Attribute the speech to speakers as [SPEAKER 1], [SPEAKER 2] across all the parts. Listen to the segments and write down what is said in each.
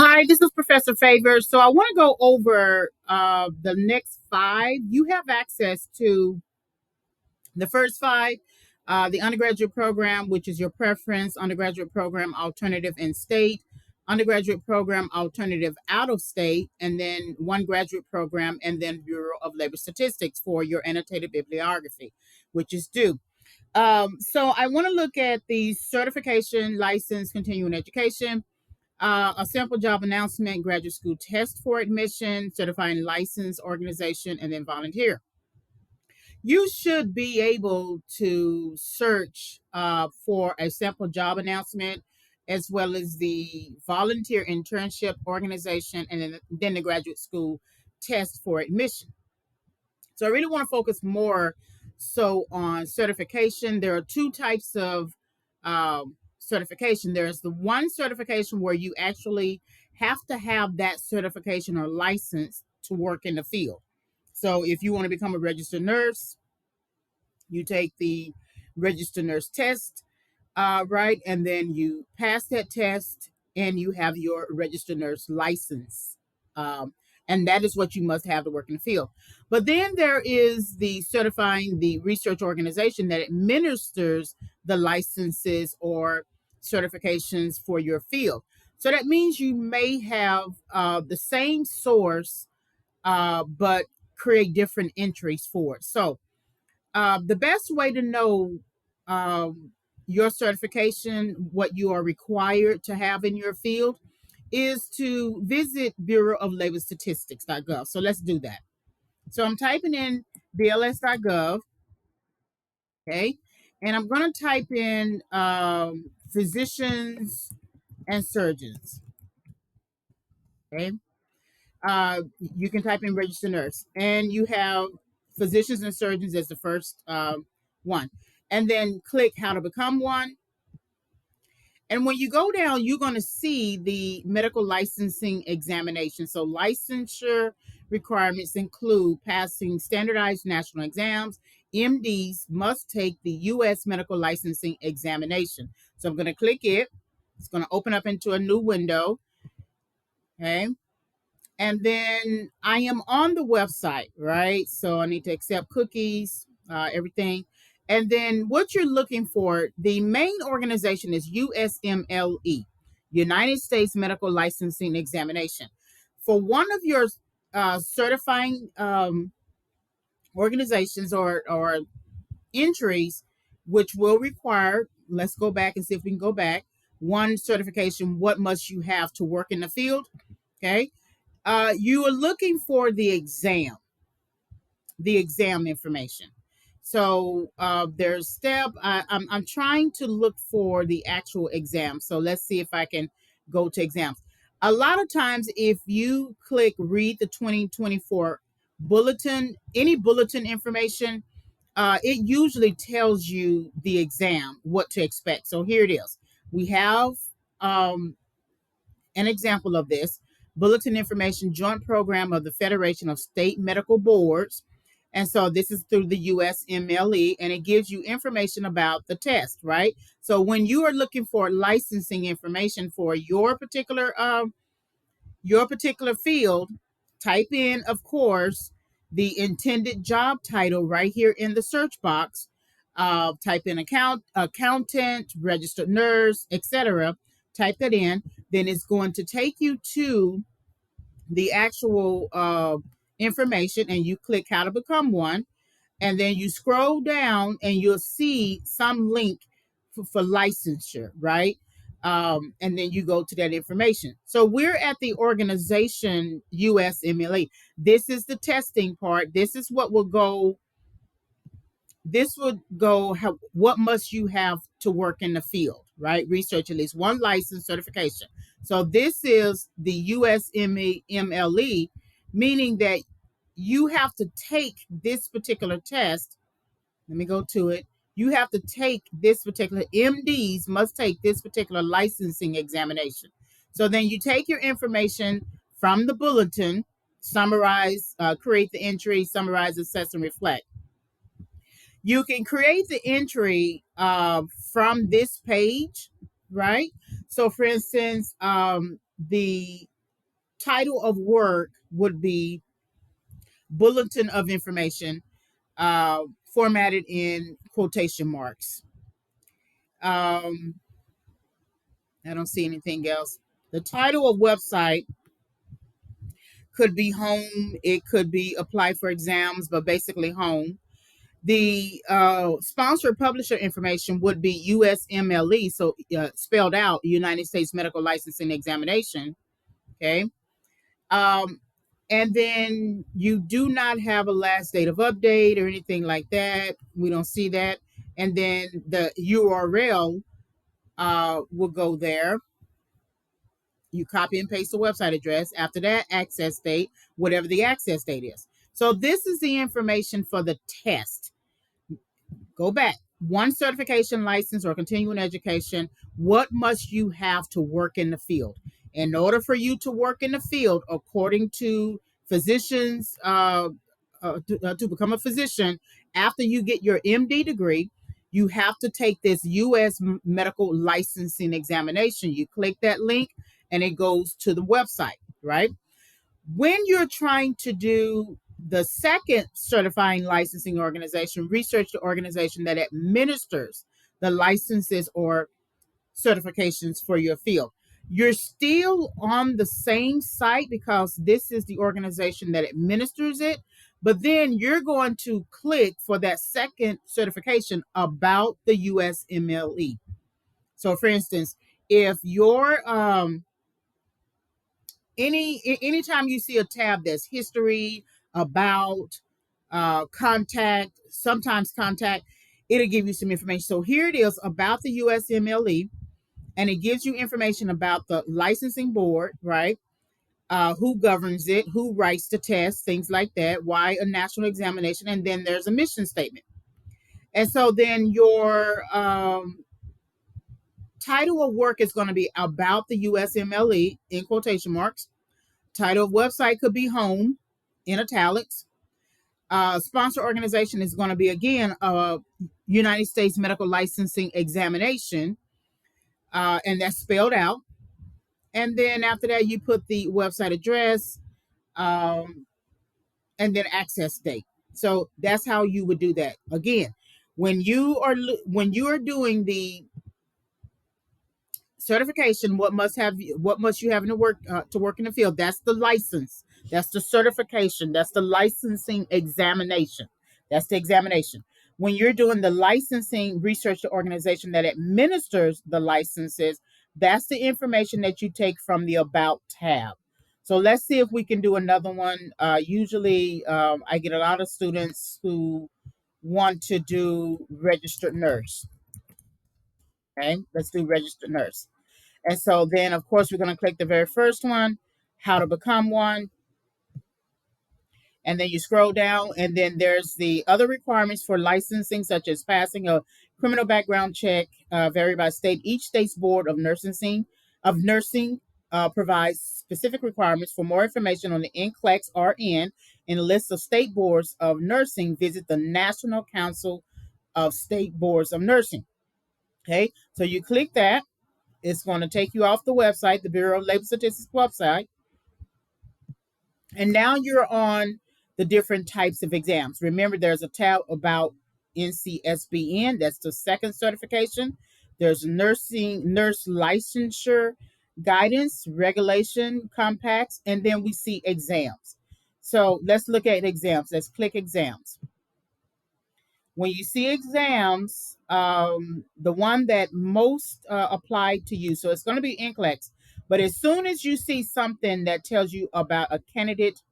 [SPEAKER 1] Hi, this is Professor Favor. So I want to go over the next five. You have access to the first five, the undergraduate program, which is your preference, undergraduate program, alternative in state, undergraduate program, alternative out of state, and then one graduate program, and then Bureau of Labor Statistics for your annotated bibliography, which is due. So I want to look at the certification, license, continuing education, a sample job announcement, graduate school test for admission, certifying license, organization, and then volunteer. You should be able to search for a sample job announcement as well as the volunteer internship organization and then the graduate school test for admission. So I really want to focus more so on certification. There are two types of certification. There's the one certification where you actually have to have that certification or license to work in the field. So if you want to become a registered nurse, you take the registered nurse test, right? And then you pass that test and you have your registered nurse license. And that is what you must have to work in the field. But then there is the certifying the research organization that administers the licenses or certifications for your field. So that means you may have the same source, but create different entries for it. So the best way to know your certification, what you are required to have in your field, is to visit Bureau of Labor Statistics.gov. So let's do that. So I'm typing in BLS.gov, okay, and I'm going to type in physicians and surgeons, okay. You can type in registered nurse, and you have physicians and surgeons as the first one, and then click how to become one. And when you go down, you're going to see the medical licensing examination. So licensure requirements include passing standardized national exams. MDs must take the U.S. medical licensing examination. So I'm going to click it. It's going to open up into a new window. Okay. And then I am on the website, right? So I need to accept cookies, everything. And then what you're looking for, the main organization is USMLE, United States Medical Licensing Examination. For one of your certifying organizations or entries, which will require, let's go back and see if we can go back, one certification, what must you have to work in the field? Okay. You are looking for the exam information. So there's step. I'm trying to look for the actual exam. So let's see if I can go to exams. A lot of times, if you click read the 2024 bulletin, any bulletin information, it usually tells you the exam, what to expect. So here it is. We have um, an example of this bulletin information joint program of the Federation of State Medical Boards. And so this is through the USMLE, and it gives you information about the test, right? So when you are looking for licensing information for your particular field, type in, of course, the intended job title right here in the search box. Type in accountant, registered nurse, etc. Type that in. Then it's going to take you to the actual information, and you click how to become one, and then you scroll down and you'll see some link for licensure, right? And then you go to that information. So we're at the organization USMLE. This is the testing part. This is what will go. This would go. What must you have to work in the field, right? Research at least one license certification. So this is the USMLE, meaning that you have to take this particular test. Let me go to it. You have to take this particular, MDs must take this particular licensing examination. So then you take your information from the bulletin, summarize, create the entry, summarize, assess, and reflect. You can create the entry from this page, right? So for instance, the title of work would be Bulletin of Information, formatted in quotation marks. Um, I don't see anything else. The title of website could be home. It could be apply for exams, but basically home. The sponsor publisher information would be USMLE, so spelled out United States Medical Licensing Examination. Okay. Um, and then you do not have a last date of update or anything like that. We don't see that. And then the URL will go there. You copy and paste the website address. After that, access date, whatever the access date is. So this is the information for the test. Go back. One certification, license, or continuing education. What must you have to work in the field? In order for you to work in the field, according to physicians, to become a physician, after you get your MD degree, you have to take this U.S. medical licensing examination. You click that link and it goes to the website, right? When you're trying to do the second certifying licensing organization, research the organization that administers the licenses or certifications for your field. You're still on the same site because this is the organization that administers it, but then you're going to click for that second certification about the USMLE. So for instance, if your anytime you see a tab that's history, about, contact, sometimes contact, it'll give you some information. So here it is about the USMLE, and it gives you information about the licensing board, right? Who governs it, who writes the test, things like that, why a national examination, and then there's a mission statement. And so then your title of work is going to be about the USMLE in quotation marks. Title of website could be home in italics. Sponsor organization is going to be again United States Medical Licensing Examination, and that's spelled out. And then after that, you put the website address, um, and then access date. So that's how you would do that. Again, when you are doing the certification, what must you have to work in the field? That's the license, that's the certification, that's the licensing examination, that's the examination. When you're doing the licensing, research the organization that administers the licenses, that's the information that you take from the about tab. So let's see if we can do another one. Usually I get a lot of students who want to do registered nurse. Okay, let's do registered nurse. And so then, of course, we're going to click the very first one, how to become one. And then you scroll down, and then there's the other requirements for licensing, such as passing a criminal background check, vary by state. Each state's board of nursing provides specific requirements. For more information on the NCLEX RN and a list of state boards of nursing, visit the National Council of State Boards of Nursing. Okay, so you click that. It's going to take you off the website, the Bureau of Labor Statistics website. And now you're on the different types of exams. Remember, there's a tab about NCSBN, that's the second certification. There's nurse licensure guidance, regulation, compacts, and then we see exams. So let's look at exams. Let's click exams. When you see exams, the one that most applied to you, so it's going to be NCLEX, but as soon as you see something that tells you about a candidate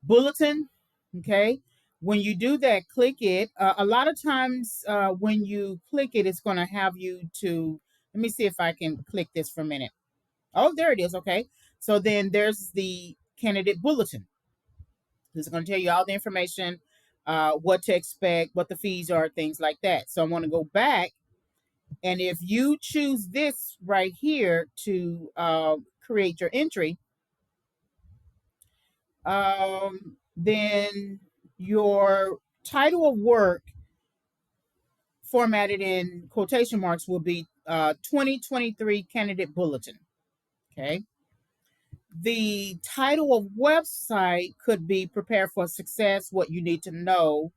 [SPEAKER 1] bulletin, okay, when you do that, click it. A lot of times when you click it, it's going to have you to, let me see if I can click this for a minute. Oh, there it is. Okay. So then there's the candidate bulletin. It's going to tell you all the information, what to expect, what the fees are, things like that. So I want to go back. And if you choose this right here to create your entry, then your title of work formatted in quotation marks will be 2023 Candidate Bulletin. Okay. The title of website could be Prepare for Success, what you need to know,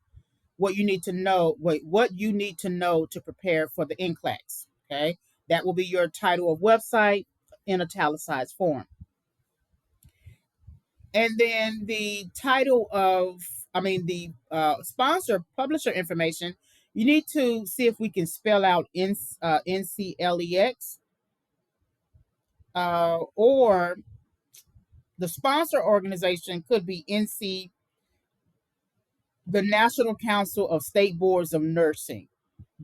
[SPEAKER 1] what you need to know to prepare for the NCLEX. Okay. That will be your title of website in italicized form. And then the title of, the sponsor publisher information, you need to see if we can spell out NCLEX, or the sponsor organization could be NC, the National Council of State Boards of Nursing.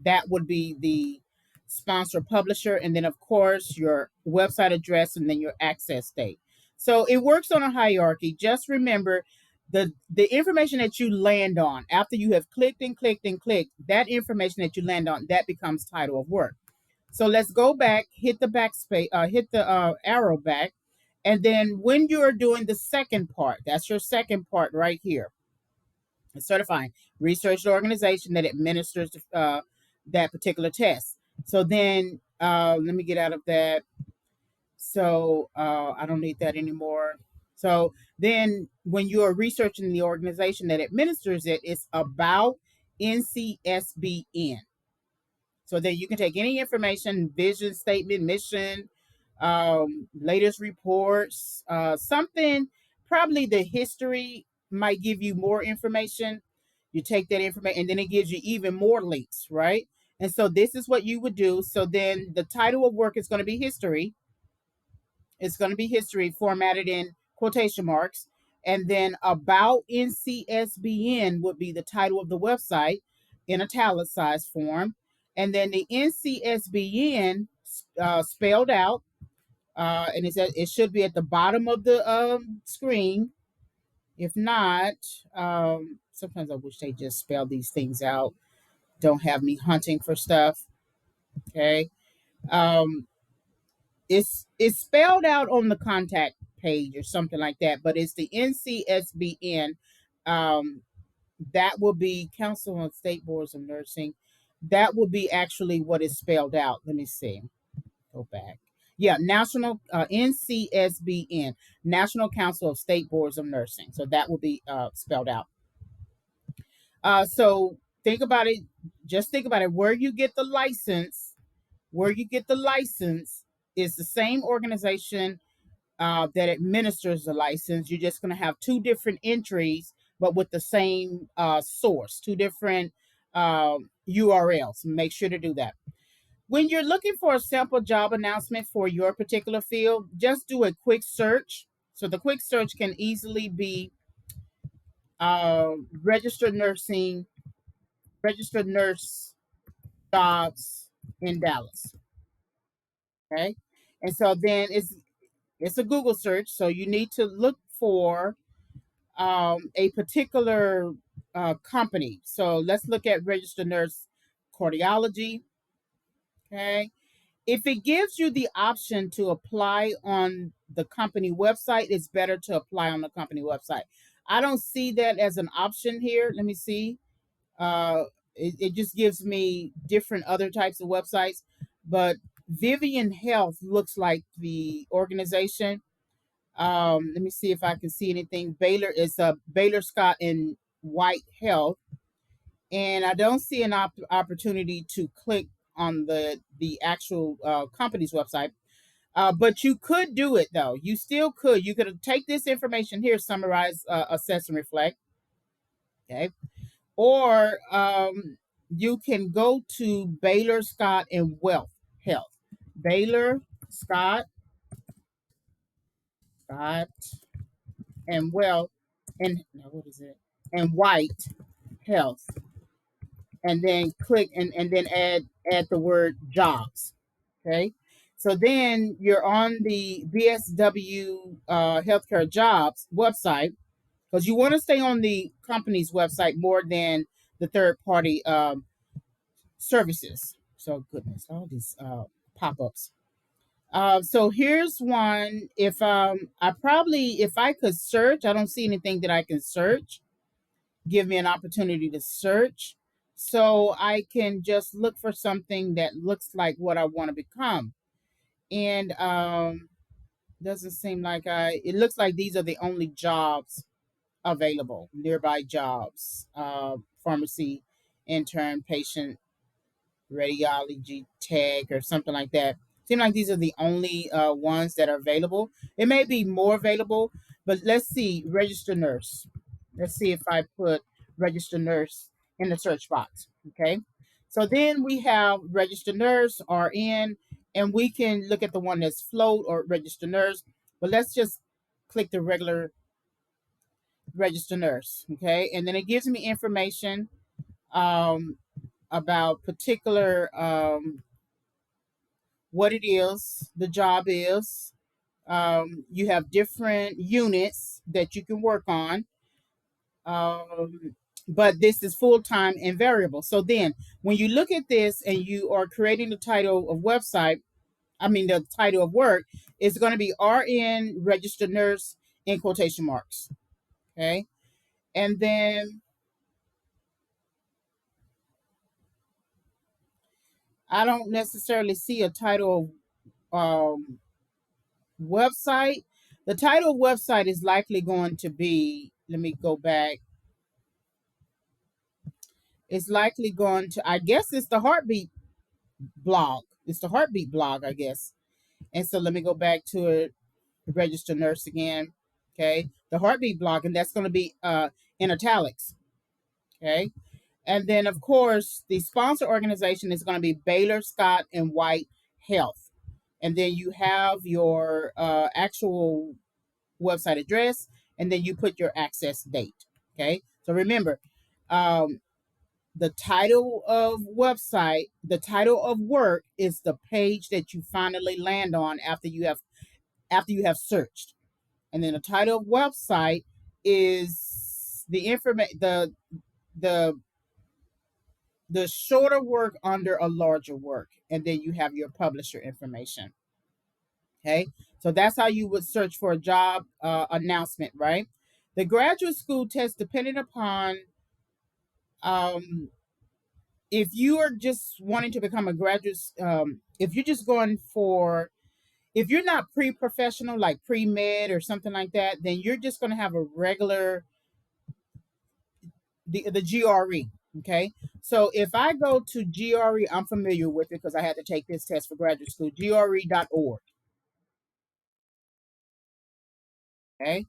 [SPEAKER 1] That would be the sponsor publisher. And then, of course, your website address and then your access date. So it works on a hierarchy. Just remember the information that you land on after you have clicked and clicked and clicked, that information that you land on, that becomes title of work. So let's go back, hit the backspace, hit the arrow back. And then when you're doing the second part, that's your second part right here. Certifying research organization that administers that particular test. So then let me get out of that. So I don't need that anymore. So then when you are researching the organization that administers it, it's about NCSBN. So then you can take any information, vision statement, mission, latest reports, something, probably the history might give you more information. You take that information and then it gives you even more links, right? And so this is what you would do. So then the title of work is going to be history. It's going to be history formatted in quotation marks. And then about NCSBN would be the title of the website in italicized form. And then the NCSBN spelled out, and it should be at the bottom of the screen. If not, sometimes I wish they just spell these things out. Don't have me hunting for stuff. Okay. Um, it's spelled out on the contact page or something like that, but it's the NCSBN. Um, that will be Council on State Boards of Nursing. That will be actually what is spelled out. Let me see. Go back. Yeah, National NCSBN, National Council of State Boards of Nursing. So that will be spelled out. So think about it. Just think about it. Where you get the license, is the same organization that administers the license. You're just going to have two different entries, but with the same source, two different URLs. Make sure to do that. When you're looking for a sample job announcement for your particular field, just do a quick search. So the quick search can easily be registered nurse jobs in Dallas. Okay. And so then it's a Google search. So you need to look for a particular company. So let's look at registered nurse cardiology. Okay. If it gives you the option to apply on the company website, it's better to apply on the company website. I don't see that as an option here. Let me see. It just gives me different other types of websites, but Vivian Health looks like the organization. Let me see if I can see anything. Baylor is Baylor Scott and White Health, and I don't see an opportunity to click on the actual company's website. But you could do it though. You still could. You could take this information here, summarize, assess, and reflect. Okay, or you can go to Baylor Scott and Wealth Health. Baylor Scott and Wealth, and no, what is it? And White Health, and then click and then add the word jobs. Okay. So then you're on the BSW healthcare jobs website, because you want to stay on the company's website more than the third party services. So goodness, all these pop-ups. So here's one. If if I could search, I don't see anything that I can search. Give me an opportunity to search. So I can just look for something that looks like what I want to become. And Doesn't seem like it looks like these are the only jobs available, nearby jobs. Pharmacy intern, patient radiology tech, or something like that. Seem like these are the only ones that are available. It may be more available, but let's see. Register nurse. Let's see if I put register nurse in the search box. Okay. So then we have register nurse, RN, and we can look at the one that's float or register nurse. But let's just click the regular register nurse. Okay. And then it gives me information um, about particular what it is, the job is. You have different units that you can work on, but this is full time and variable. So then, when you look at this and you are creating the title of website, the title of work is going to be RN registered nurse in quotation marks. Okay, and then I don't necessarily see a title website. The title website is likely going to be, let me go back. It's likely going to, I guess it's the Heartbeat blog. It's the Heartbeat blog, I guess. And so let me go back to it, register nurse again. Okay. The Heartbeat blog, and that's going to be in italics. Okay. And then, of course, the sponsor organization is going to be Baylor, Scott, and White Health. And then you have your actual website address, and then you put your access date. Okay. So remember, um, the title of website, the title of work is the page that you finally land on after you have searched. And then the title of website is the information the the shorter work under a larger work. And then you have your publisher information. Okay. So that's how you would search for a job announcement, right? The graduate school test, depending upon um, if you are just wanting to become a graduate, if you're just going for, if you're not pre-professional like pre-med or something like that, then you're just going to have a regular the GRE. Okay, so if I go to GRE, I'm familiar with it because I had to take this test for graduate school. GRE.org. Okay,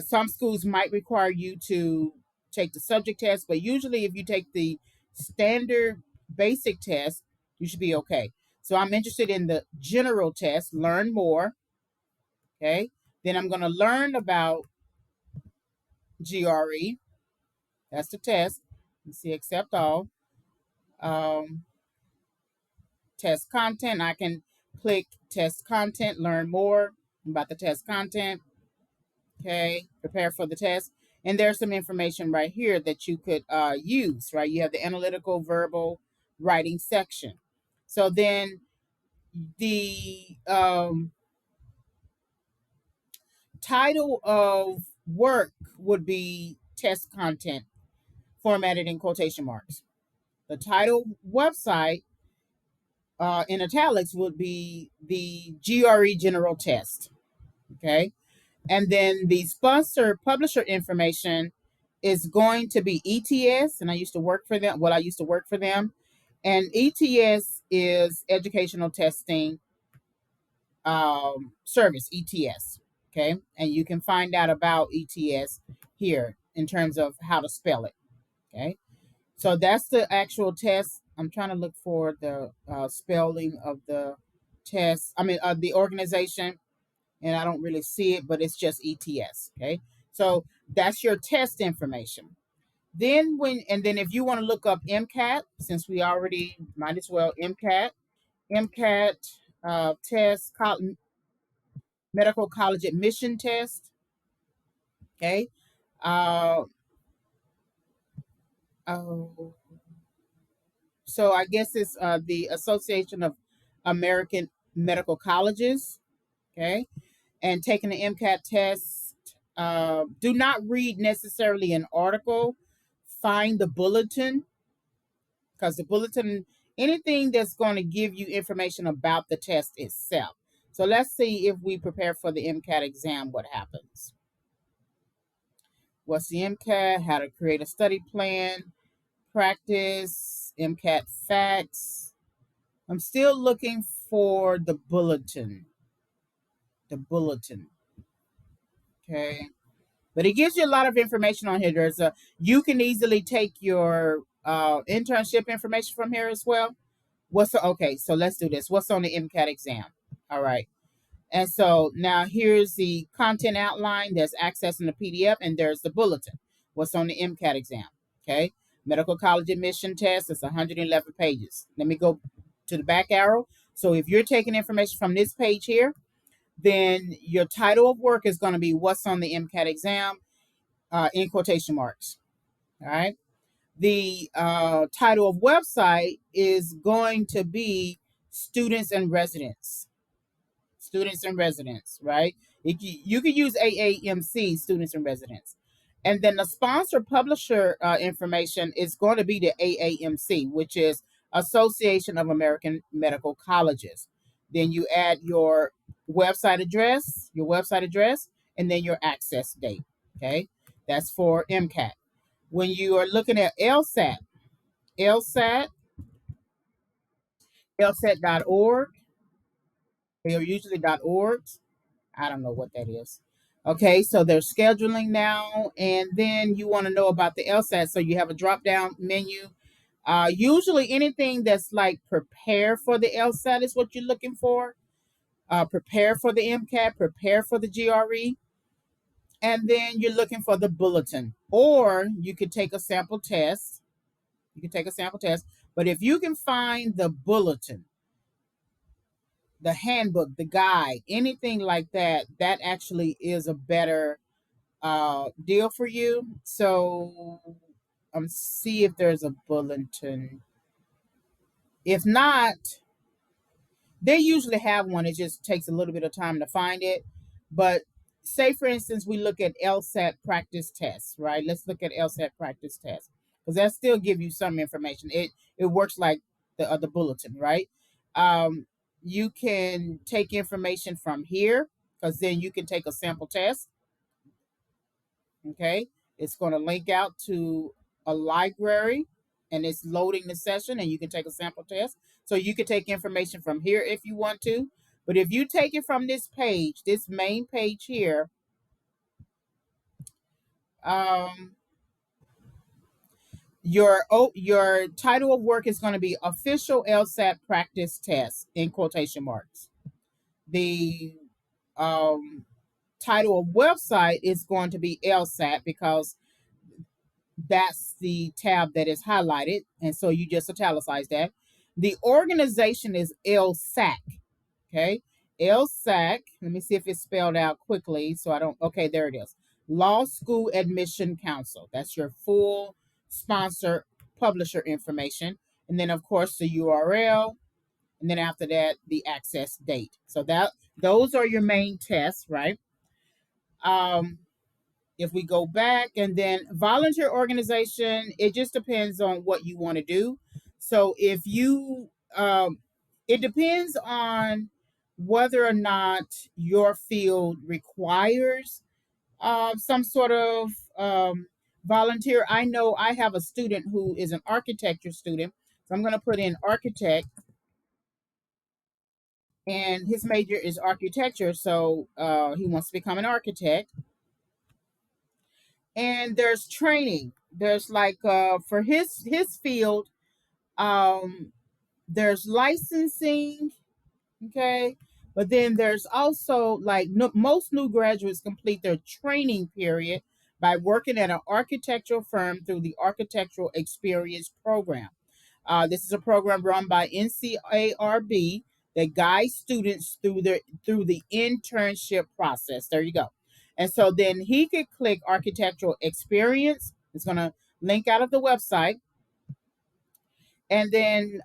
[SPEAKER 1] some schools might require you to take the subject test, but usually if you take the standard basic test, you should be okay. So I'm interested in the general test, learn more. Okay. Then I'm going to learn about GRE. That's the test. Let's see, accept all. Um, Test content. I can click test content, learn more about the test content. Okay, prepare for the test. And there's some information right here that you could use, right? You have the analytical, verbal, writing section. So then the title of work would be test content, formatted in quotation marks. The title website in italics would be the GRE general test. Okay. And then the sponsor publisher information is going to be ETS. And I used to work for them. Well, I used to work for them. And ETS is Educational Testing Service, ETS. Okay. And you can find out about ETS here in terms of how to spell it. Okay. So that's the actual test. I'm trying to look for the spelling of the test. The organization, and I don't really see it, but it's just ETS. Okay. So that's your test information. Then if you want to look up MCAT, since we already might as well MCAT test, medical college admission test. Okay. Uh, oh, so I guess it's the Association of American Medical Colleges. Okay. And taking the MCAT test. Do not read necessarily an article. Find the bulletin, because the bulletin, anything that's going to give you information about the test itself. So let's see if we prepare for the MCAT exam, what happens. What's the MCAT? How to create a study plan, practice, MCAT facts. I'm still looking for the bulletin. The bulletin. Okay. But it gives you a lot of information on here. You can easily take your internship information from here as well. Okay, so let's do this. What's on the MCAT exam? All right. And so now here's the content outline. There's accessing the PDF, and there's the bulletin. What's on the MCAT exam? Okay. Medical college admission test. It's 111 pages. Let me go to the back arrow. So if you're taking information from this page here, then your title of work is going to be what's on the MCAT exam in quotation marks. All right. The title of website is going to be students and residents. Students and residents, right? You could use AAMC, students and residents. And then the sponsor publisher information is going to be the AAMC, which is Association of American Medical Colleges. Then you add your website address, and then your access date. Okay, that's for MCAT. When you are looking at LSAT, LSAT, LSAT.org, they are usually .org. I don't know what that is. Okay, so they're scheduling now, and then you want to know about the LSAT. So you have a drop down menu. Usually anything that's like prepare for the LSAT is what you're looking for. Prepare for the MCAT, prepare for the GRE, and then you're looking for the bulletin. Or you could take a sample test. You can take a sample test, but if you can find the bulletin, the handbook, the guide, anything like that, that actually is a better deal for you. So see if there's a bulletin. If not, they usually have one. It just takes a little bit of time to find it. But say, for instance, we look at LSAT practice tests, right? Let's look at LSAT practice tests because that still give you some information. It works like the bulletin, right? You can take information from here because then you can take a sample test. Okay, it's going to link out to a library and it's loading the session and you can take a sample test. So you can take information from here if you want to. But if you take it from this page, this main page here, um, your title of work is going to be official LSAT practice test in quotation marks. The title of website is going to be LSAT because that's the tab that is highlighted. And so you just italicize that. The organization is LSAC. Okay. LSAC. Let me see if it's spelled out quickly. So I don't. Okay, there it is. Law School Admission Council. That's your full sponsor publisher information. And then, of course, the URL. And then after that, the access date. So those are your main tests, right? If we go back and then volunteer organization, it just depends on what you want to do. So if you it depends on whether or not your field requires some sort of volunteer. I know I have a student who is an architecture student, so I'm going to put in architect, and his major is architecture, so he wants to become an architect. And there's training. There's like for his field, um there's licensing, okay, but then there's also like most new graduates complete their training period by working at an architectural firm through the architectural experience program. This is a program run by NCARB that guides students through the internship process. There you go. And so then he could click architectural experience. It's going to link out of the website. And then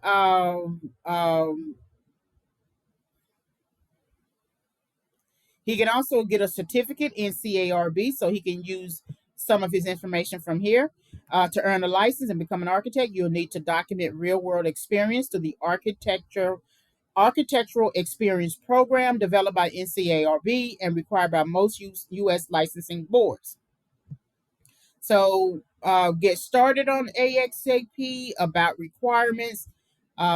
[SPEAKER 1] he can also get a certificate in CARB, so he can use some of his information from here. To earn a license and become an architect, you'll need to document real world experience to the architectural experience program developed by NCARB and required by most U.S. licensing boards. So get started on AXAP, about requirements,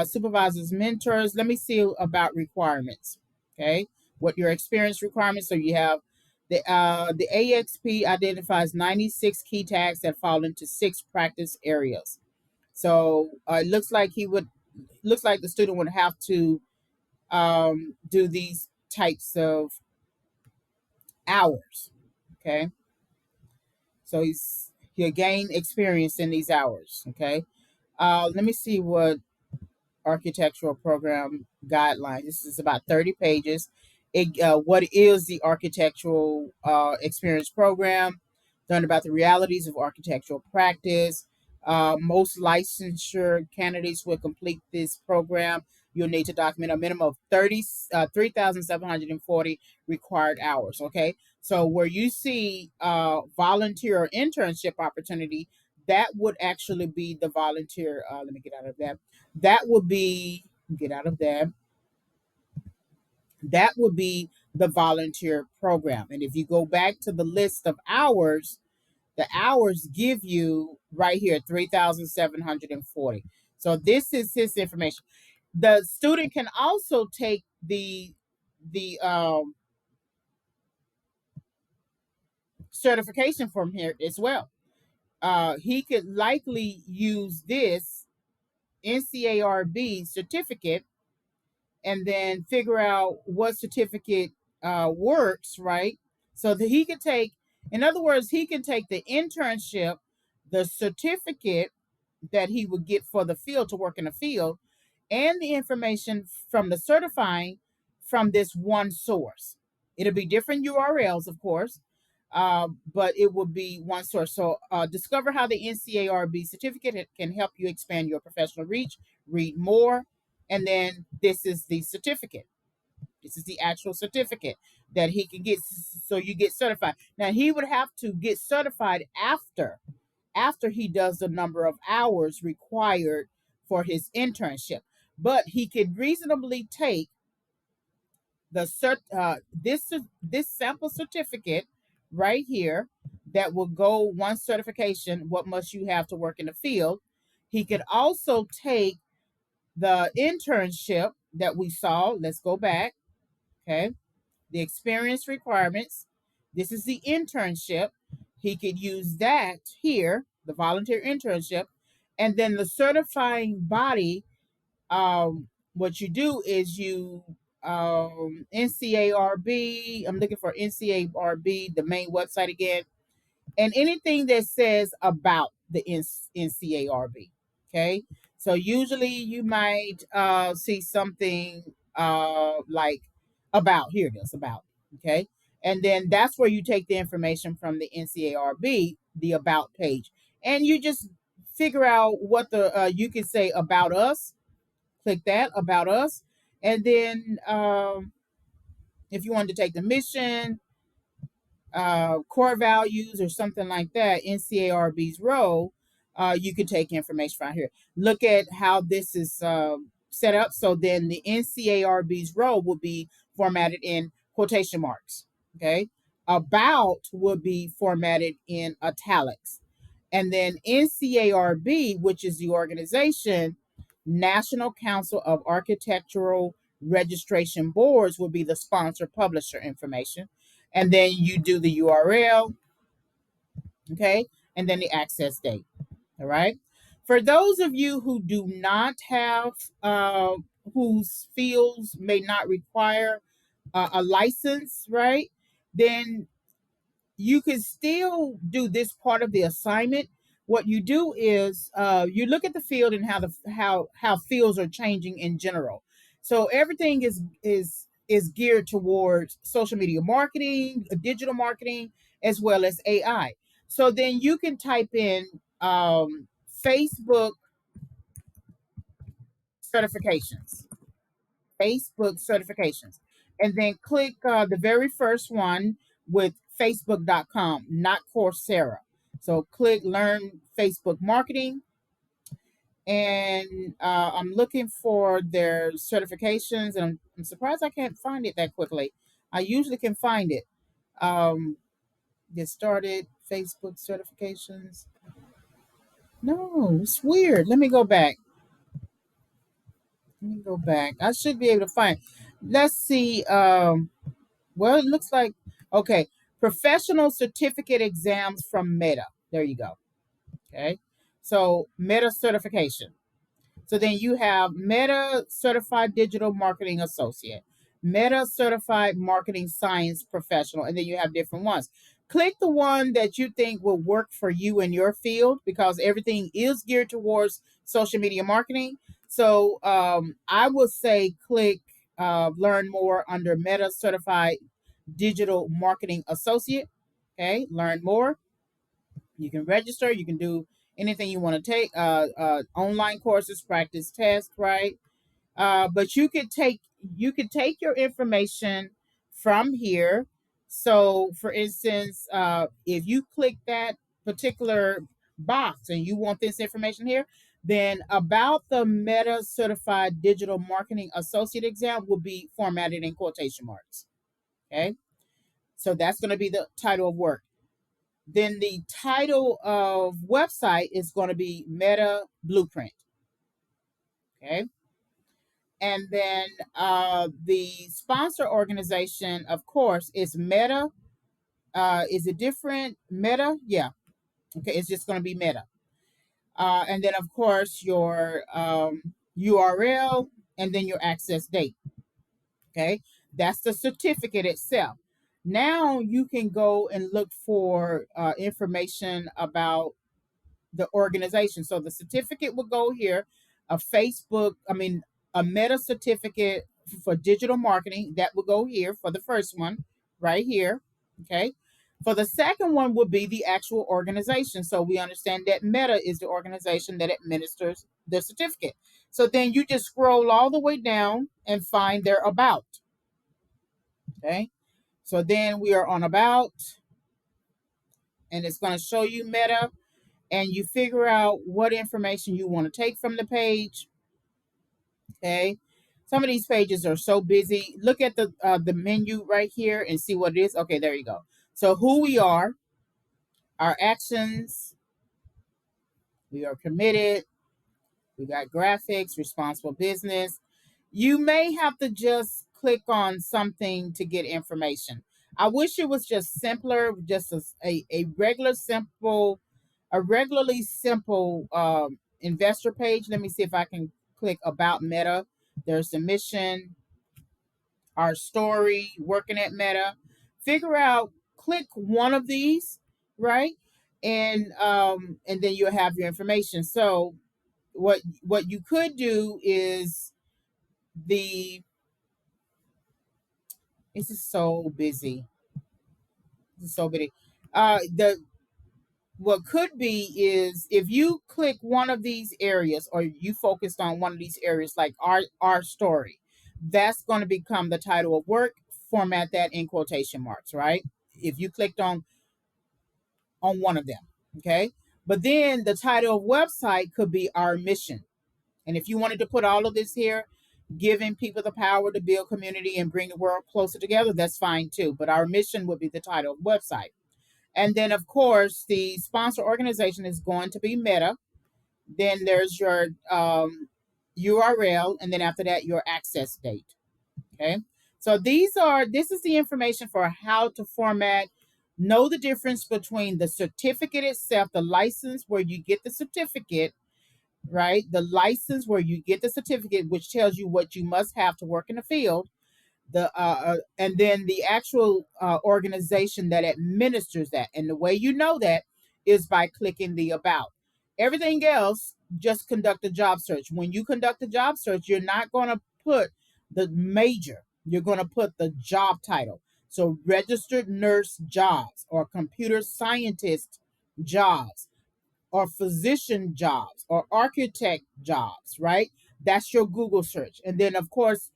[SPEAKER 1] supervisors, mentors. Let me see about requirements. Okay, what your experience requirements. So you have the AXP identifies 96 key tags that fall into 6 practice areas. So it looks like the student would have to do these types of hours. Okay, so he'll gain experience in these hours. Okay, let me see what architectural program guidelines. This is about 30 pages. What is the architectural experience program? Learn about the realities of architectural practice. Most licensure candidates will complete this program. You'll need to document a minimum of 3,740 required hours. Okay, so where you see volunteer or internship opportunity, that would actually be the volunteer. Let me get out of that. That would be get out of that. That would be the volunteer program. And if you go back to the list of hours, the hours give you right here 3,740. So this is his information. The student can also take the certification from here as well. He could likely use this NCARB certificate and then figure out what certificate works, right? So that he could take, in other words, he can take the internship, the certificate that he would get for the field to work in the field, and the information from the certifying from this one source. It'll be different URLs, of course, but it will be one source. So discover how the NCARB certificate can help you expand your professional reach, read more, and then this is the certificate. This is the actual certificate that he can get. So you get certified. Now he would have to get certified after he does the number of hours required for his internship. But he could reasonably take this sample certificate right here that will go one certification. What must you have to work in the field? He could also take the internship that we saw. Let's go back. Okay, the experience requirements. This is the internship. He could use that here, the volunteer internship, and then the certifying body. What you do is you NCARB. I'm looking for NCARB, the main website again, and anything that says about the NCARB. Okay, so usually you might see something like about. Here it is, about. Okay, and then that's where you take the information from the NCARB, the about page, and you just figure out what the you can say about us. Click that about us, and then if you wanted to take the mission, core values or something like that, NCARB's role, you could take information from here. Look at how this is set up. So then the NCARB's role will be formatted in quotation marks. Okay. About will be formatted in italics. And then NCARB, which is the organization, National Council of Architectural Registration Boards, will be the sponsor publisher information. And then you do the URL, okay, and then the access date. All right. For those of you who do not have, whose fields may not require a license, right? Then you can still do this part of the assignment. What you do is you look at the field and how fields are changing in general. So everything is geared towards social media marketing, digital marketing, as well as AI. So then you can type in Facebook certifications, Facebook certifications, and then click the very first one with Facebook.com, not Coursera. So click Learn Facebook Marketing, And I'm looking for their certifications, and I'm surprised I can't find it that quickly. I usually can find it. Um, get started, Facebook certifications. No, it's weird. Let me go back. Let me go back. I should be able to find. Let's see. Well, it looks like okay. Professional certificate exams from Meta. There you go. Okay. So Meta certification. So then you have Meta Certified Digital Marketing Associate, Meta Certified Marketing Science Professional, and then you have different ones. Click the one that you think will work for you in your field because everything is geared towards social media marketing. So I would say click learn more under Meta Certified Digital Marketing Associate. Okay, learn more. You can register. You can do anything you want to take. Online courses, practice tests, right? But you could take your information from here. So, for instance, if you click that particular box and you want this information here, then about the Meta Certified Digital Marketing Associate exam will be formatted in quotation marks. Okay, so that's going to be the title of work. Then the title of website is going to be Meta Blueprint. Okay. And then the sponsor organization, of course, is Meta. Is it different? Meta? Yeah. Okay. It's just going to be Meta. And then, of course, your URL and then your access date. Okay. That's the certificate itself. Now you can go and look for information about the organization. So the certificate will go here, a Facebook, a Meta certificate for digital marketing that will go here for the first one, right here. Okay. For the second one will be the actual organization. So we understand that Meta is the organization that administers the certificate. So then you just scroll all the way down and find their about. Okay. So then we are on about, and it's going to show you Meta, and you figure out what information you want to take from the page. Okay. Some of these pages are so busy. Look at the menu right here and see what it is. Okay, there you go. So who we are, our actions, we are committed, we got graphics, responsible business. You may have to just click on something to get information. I wish it was just simpler, just a regular simple, a regularly simple investor page. Let me see if I can click about Meta. There's the mission, our story, working at Meta. Figure out, click one of these, right? And then you'll have your information. So what you could do is the this is so busy. This is so busy. The what could be is if you click one of these areas or you focused on one of these areas like our story, that's going to become the title of work. Format that in quotation marks, right? If you clicked on one of them, okay? But then the title of website could be our mission. And if you wanted to put all of this here, giving people the power to build community and bring the world closer together, that's fine too. But our mission would be the title of website. And then, of course, the sponsor organization is going to be Meta. Then there's your URL, and then after that, your access date. Okay. So this is the information for how to format. Know the difference between the certificate itself, the license where you get the certificate, right? The license where you get the certificate, which tells you what you must have to work in the field, and then the actual organization that administers that. And the way you know that is by clicking the about. Everything else, just conduct a job search. When you conduct a job search, you're not going to put the major, you're going to put the job title. So registered nurse jobs or computer scientist jobs or physician jobs or architect jobs, right? That's your Google search. And then, of course,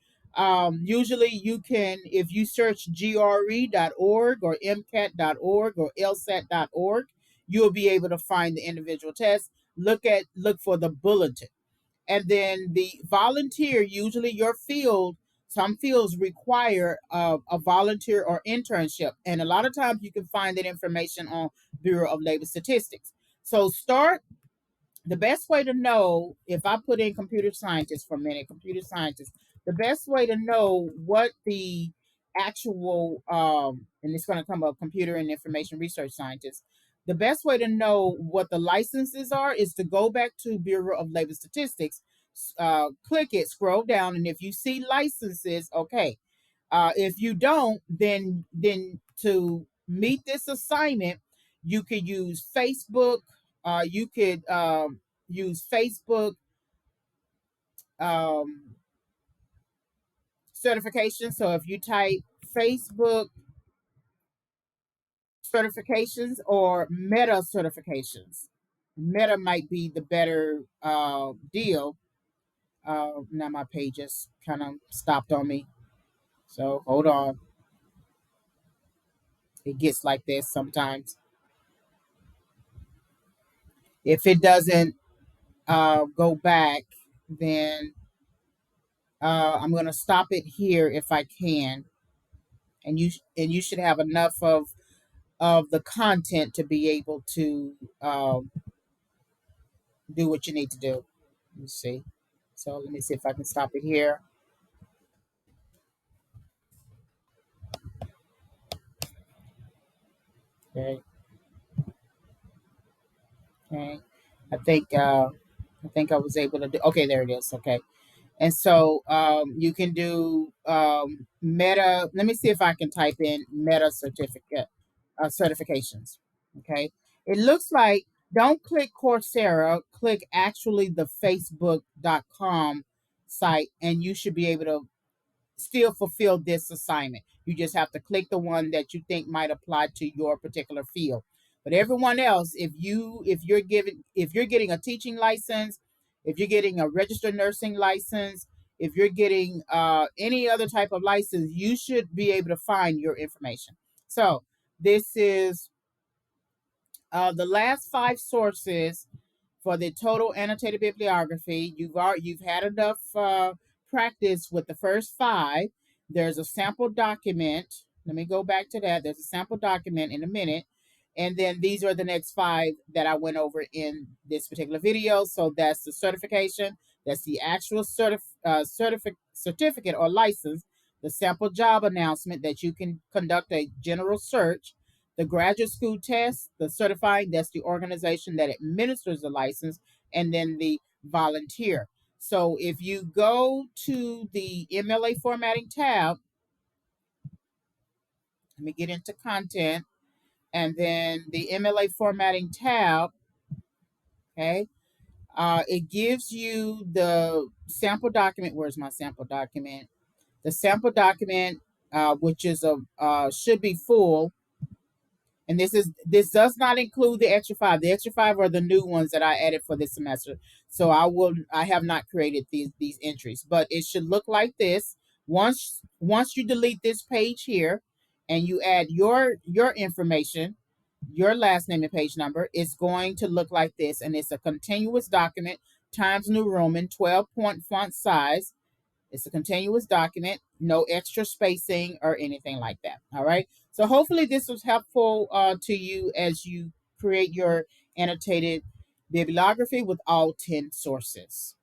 [SPEAKER 1] usually you can, if you search gre.org or MCAT.org or LSAT.org, you'll be able to find the individual tests. Look for the bulletin. And then the volunteer, usually your field, some fields require a volunteer or internship. And a lot of times you can find that information on Bureau of Labor Statistics. So start the best way to know, if I put in computer scientist for a minute, computer scientist, the best way to know what the actual, and it's going to come up computer and information research scientist, the best way to know what the licenses are is to go back to Bureau of Labor Statistics, click it, scroll down, and if you see licenses, okay. If you don't, then to meet this assignment, you could use Facebook. You could use Facebook um, certification. So if you type Facebook certifications or Meta certifications, Meta might be the better deal. Now my page just kind of stopped on me. So hold on. It gets like this sometimes. If it doesn't go back, then I'm going to stop it here if I can. And you should have enough of the content to be able to do what you need to do. Let me see. So let me see if I can stop it here. Okay. Okay. I think uh, I think I was able to do. Okay, there it is. Okay. And so you can do Meta. Let me see if I can type in Meta certificate certifications. Okay. It looks like don't click Coursera, click actually the Facebook.com site, and you should be able to still fulfill this assignment. You just have to click the one that you think might apply to your particular field. But everyone else, if you're getting a teaching license, if you're getting a registered nursing license, if you're getting any other type of license, you should be able to find your information. So this is the last five sources for the total annotated bibliography. You've had enough practice with the first five. There's a sample document. Let me go back to that. There's a sample document in a minute. And then these are the next five that I went over in this particular video. So that's the certification. That's the actual certificate or license. The sample job announcement that you can conduct a general search, the graduate school test, the certifying, that's the organization that administers the license, and then the volunteer. So if you go to the MLA formatting tab, let me get into content, and then the MLA formatting tab, okay, it gives you the sample document. Where's my sample document? The sample document, which is should be full. And this does not include the extra five. The extra five are the new ones that I added for this semester. So I have not created these entries, but it should look like this. Once you delete this page here and you add your information, your last name and page number, it's going to look like this. And it's a continuous document, Times New Roman, 12-point font size. It's a continuous document, no extra spacing or anything like that. All right. So hopefully this was helpful to you as you create your annotated bibliography with all 10 sources.